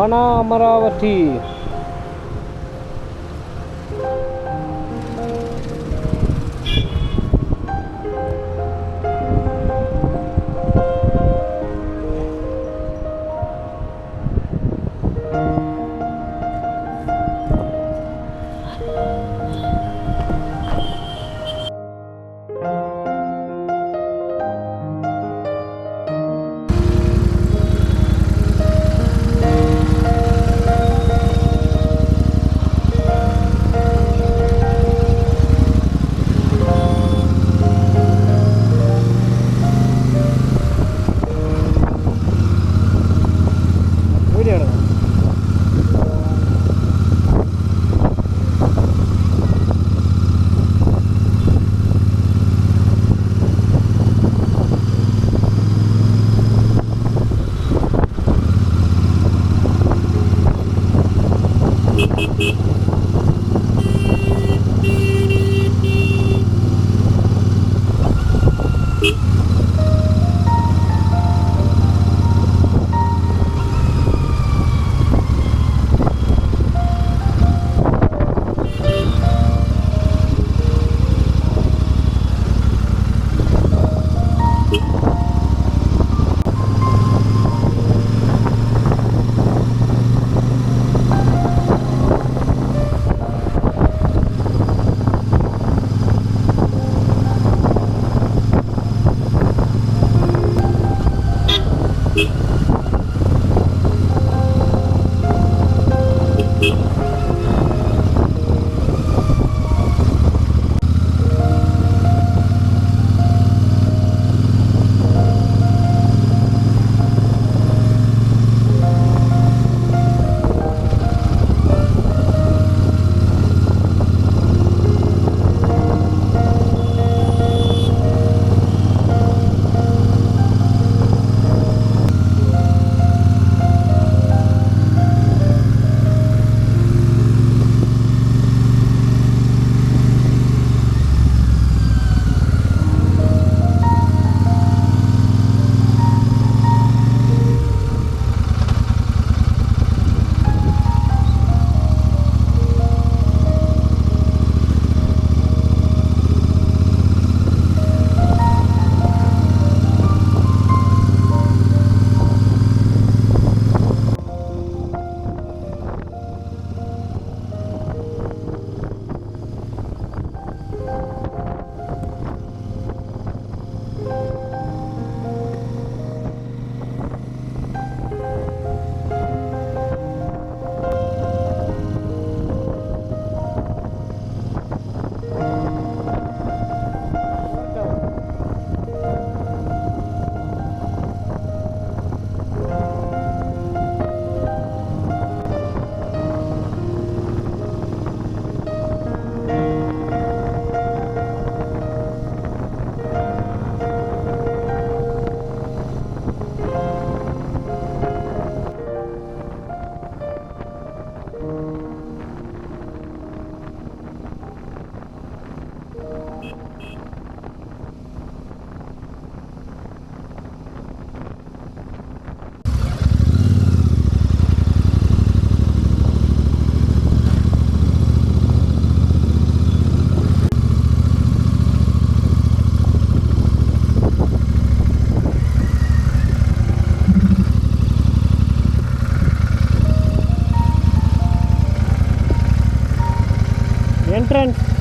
Mana Amaravati. Entrance.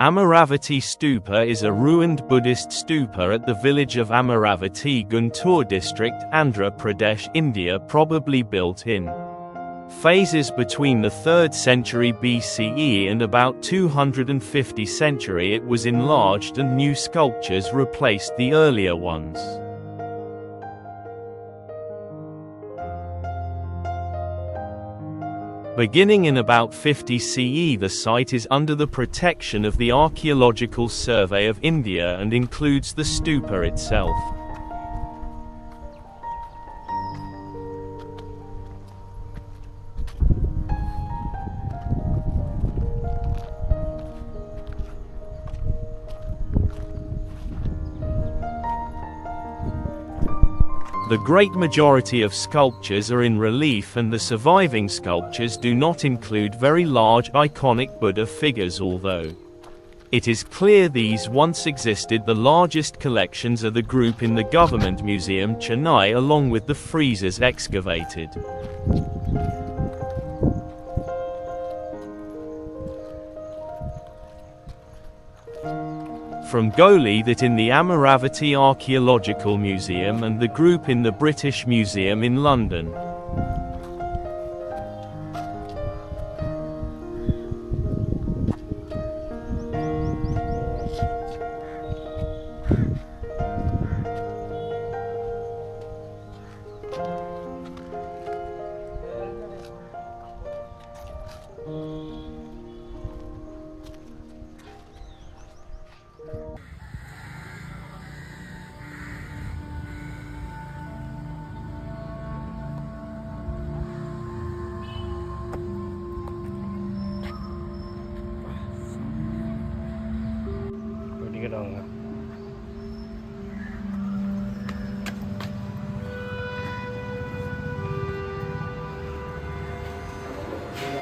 Amaravati Stupa is a ruined Buddhist stupa at the village of Amaravati, Guntur district, Andhra Pradesh, India, probably built in phases between the 3rd century BCE and about 250 century. It was enlarged and new sculptures replaced the earlier ones. Beginning in about 50 CE, the site is under the protection of the Archaeological Survey of India and includes the stupa itself. The great majority of sculptures are in relief, and the surviving sculptures do not include very large iconic Buddha figures, although it is clear these once existed. The largest collections are the group in the Government Museum, Chennai, along with the friezes excavated. From Goli that in the Amaravati Archaeological Museum and the group in the British Museum in London.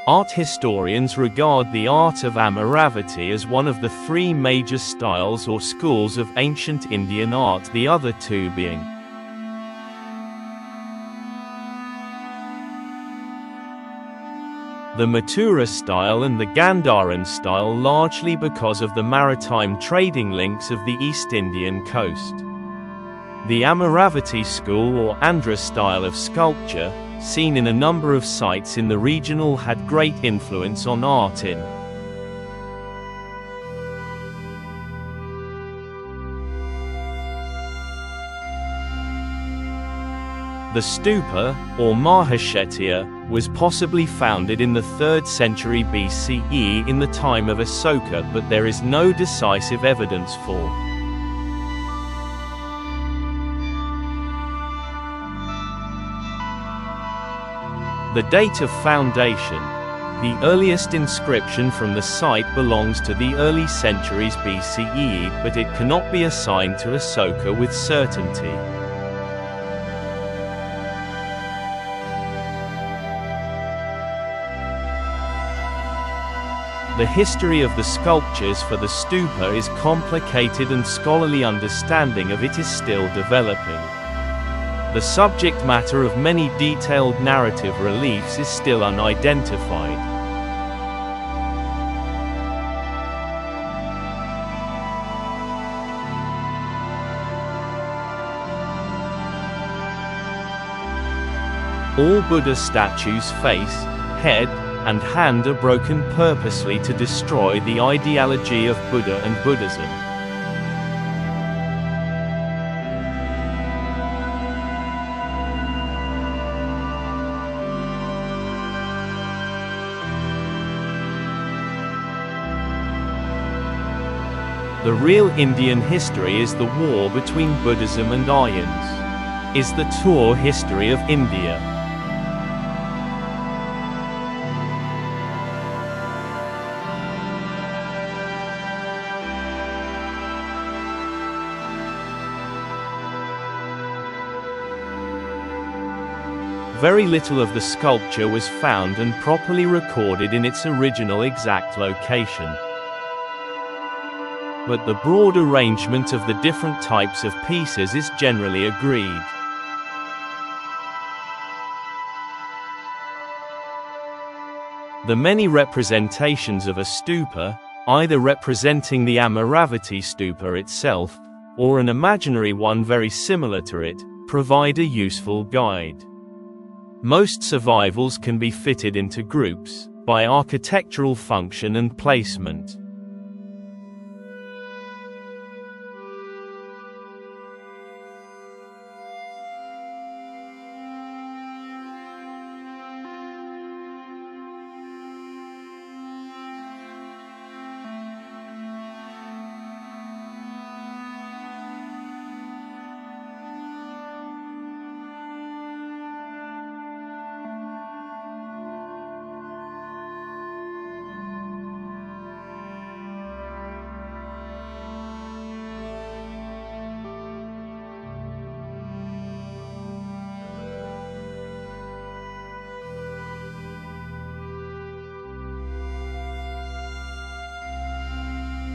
Art historians regard the art of Amaravati as one of the three major styles or schools of ancient Indian art, the other two being the Mathura style and the Gandharan style, largely because of the maritime trading links of the East Indian coast. The Amaravati school or Andhra style of sculpture, seen in a number of sites in the regional, had great influence on art in the stupa, or Mahashetya, was possibly founded in the 3rd century BCE in the time of Asoka, but there is no decisive evidence for the date of foundation. The earliest inscription from the site belongs to the early centuries BCE, but it cannot be assigned to Asoka with certainty. The history of the sculptures for the stupa is complicated and scholarly understanding of it is still developing. The subject matter of many detailed narrative reliefs is still unidentified. All Buddha statues' face, head, and hand are broken purposely to destroy the ideology of Buddha and Buddhism. The real Indian history is the war between Buddhism and Aryans. Is the tour history of India. Very little of the sculpture was found and properly recorded in its original exact location. But the broad arrangement of the different types of pieces is generally agreed. The many representations of a stupa, either representing the Amaravati stupa itself, or an imaginary one very similar to it, provide a useful guide. Most survivals can be fitted into groups, by architectural function and placement.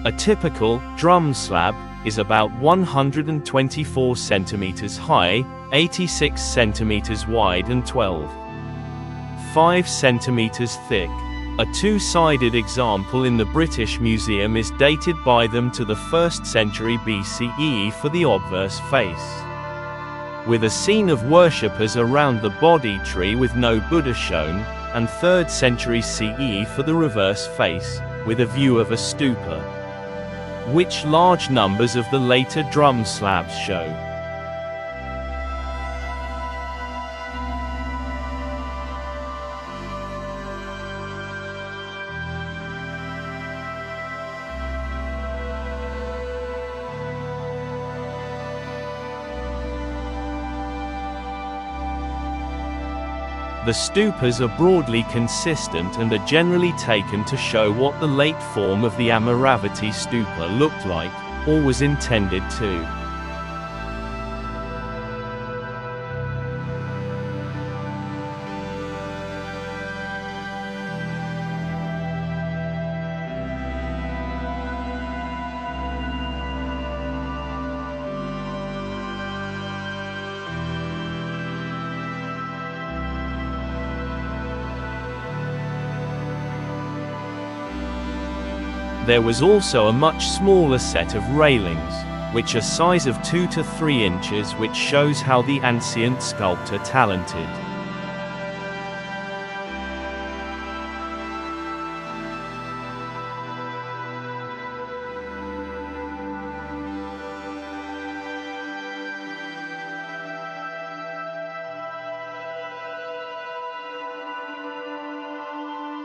A typical drum slab is about 124 centimeters high, 86 centimeters wide and 12.5 centimeters thick. A two-sided example in the British Museum is dated by them to the 1st century BCE for the obverse face, with a scene of worshippers around the Bodhi tree with no Buddha shown, and 3rd century CE for the reverse face, with a view of a stupa, which large numbers of the later drum slabs show. The stupas are broadly consistent and are generally taken to show what the late form of the Amaravati stupa looked like, or was intended to. There was also a much smaller set of railings, which are size of 2 to 3 inches, which shows how the ancient sculptor talented.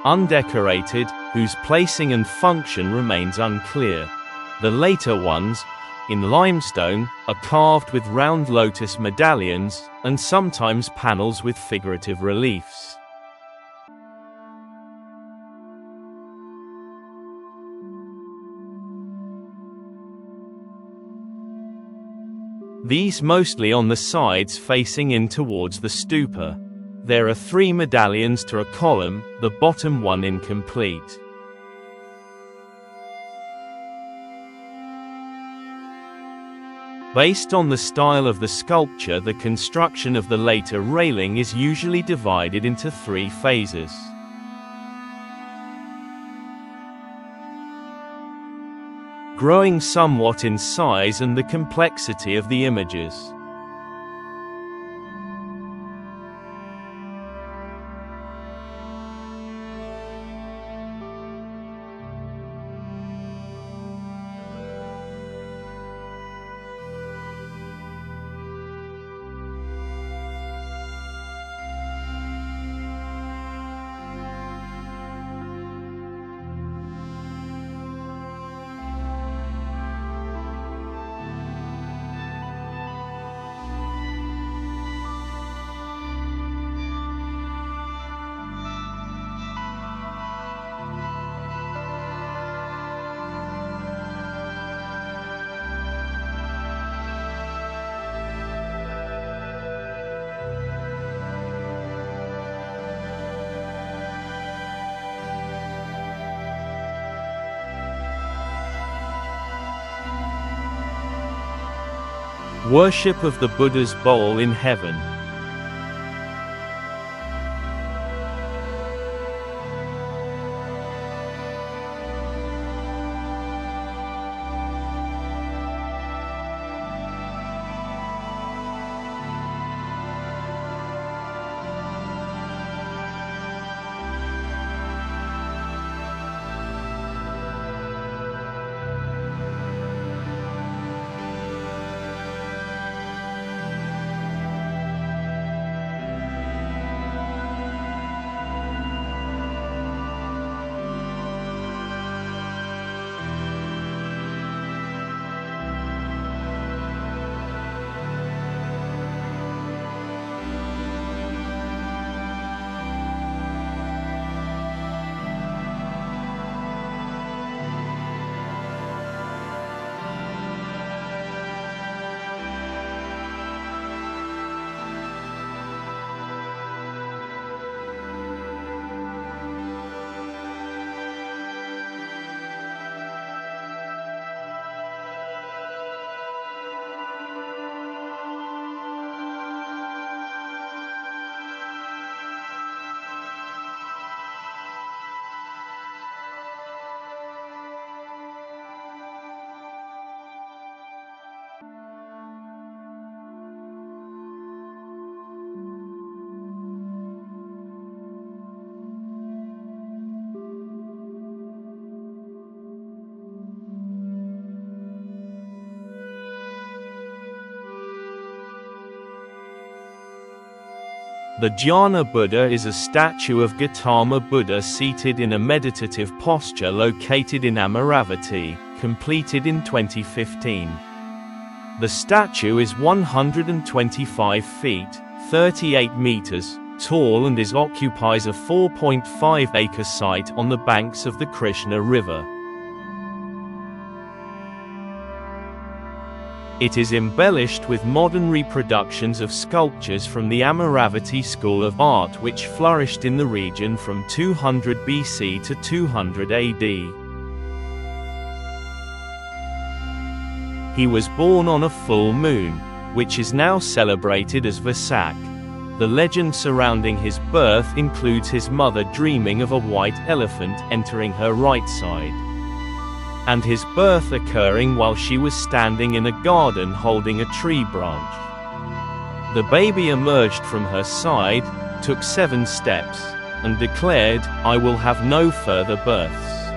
Undecorated, whose placing and function remains unclear. The later ones, in limestone, are carved with round lotus medallions, and sometimes panels with figurative reliefs. These mostly on the sides facing in towards the stupa. There are 3 medallions to a column, the bottom one incomplete. Based on the style of the sculpture, the construction of the later railing is usually divided into 3 phases. Growing somewhat in size and the complexity of the images. Worship of the Buddha's bowl in heaven. The Jnana Buddha is a statue of Gautama Buddha seated in a meditative posture located in Amaravati, completed in 2015. The statue is 125 feet, 38 meters, tall and occupies a 4.5-acre site on the banks of the Krishna River. It is embellished with modern reproductions of sculptures from the Amaravati school of art which flourished in the region from 200 BC to 200 AD. He was born on a full moon, which is now celebrated as VIZAG. The legend surrounding his birth includes his mother dreaming of a white elephant entering her right side, and his birth occurring while she was standing in a garden holding a tree branch. The baby emerged from her side, took 7 steps, and declared, "I will have no further births."